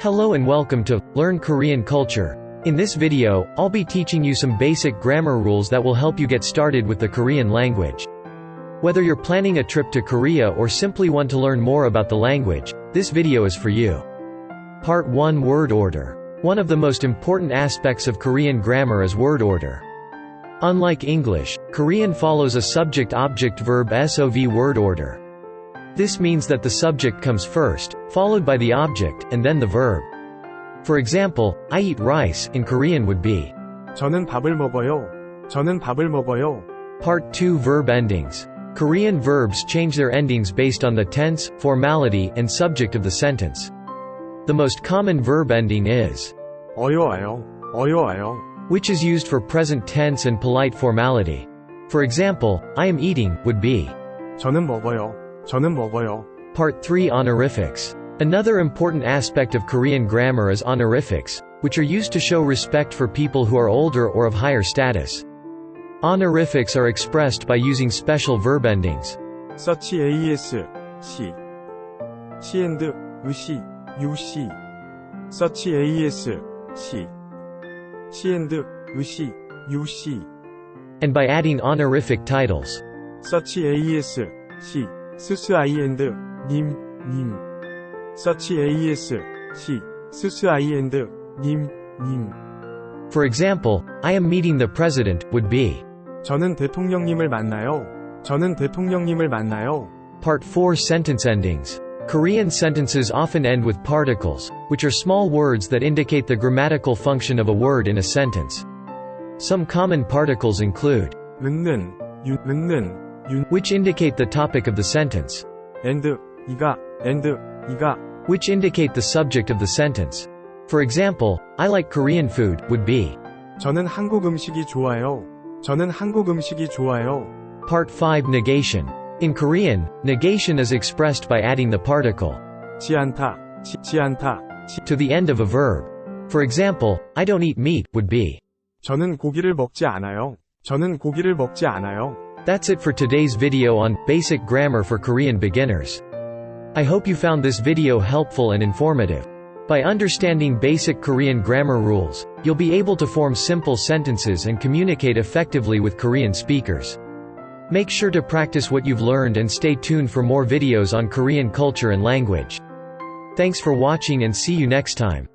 Hello and welcome to Learn Korean Culture. In this video, I'll be teaching you some basic grammar rules that will help you get started with the Korean language. Whether you're planning a trip to Korea or simply want to learn more about the language, this video is for you. Part 1 Word Order. One of the most important aspects of Korean grammar is word order. Unlike English, Korean follows a subject-object-verb SOV word order. This means that the subject comes first, followed by the object, and then the verb. For example, I eat rice in Korean would be 저는 밥을 먹어요. 저는 밥을 먹어요. Part 2 Verb Endings. Korean verbs change their endings based on the tense, formality, and subject of the sentence. The most common verb ending is 어여와요. 어여와요. which is used for present tense and polite formality. For example, I am eating would be 저는 먹어요. 저는 먹어요. Part 3 Honorifics. Another important aspect of Korean grammar is honorifics, which are used to show respect for people who are older or of higher status. Honorifics are expressed by using special verb endings. such as, 시, 시 and, 으시, 유시. such as, 시, 시 and, 으시, 유시. And by adding honorific titles. such as, 시, 스스 I and, 님, 님. such as, 시, 스스 I and, 님, 님. For example, I am meeting the president would be 저는 대통령님을 만나요. 저는 대통령님을 만나요. Part 4 Sentence Endings. Korean sentences often end with particles, which are small words that indicate the grammatical function of a word in a sentence. Some common particles include 는, which indicate the topic of the sentence, and, 이가, which indicate the subject of the sentence. For example, I like Korean food would be 저는 한국 음식이 좋아요. 저는 한국 음식이 좋아요. Part 5 Negation. In Korean, negation is expressed by adding the particle 지 않다, 지 않다. to the end of a verb. For example, I don't eat meat would be 저는 고기를 먹지 않아요. 저는 고기를 먹지 않아요. That's it for today's video on basic grammar for Korean beginners. I hope you found this video helpful and informative. By understanding basic Korean grammar rules, you'll be able to form simple sentences and communicate effectively with Korean speakers. Make sure to practice what you've learned and stay tuned for more videos on Korean culture and language. Thanks for watching and see you next time.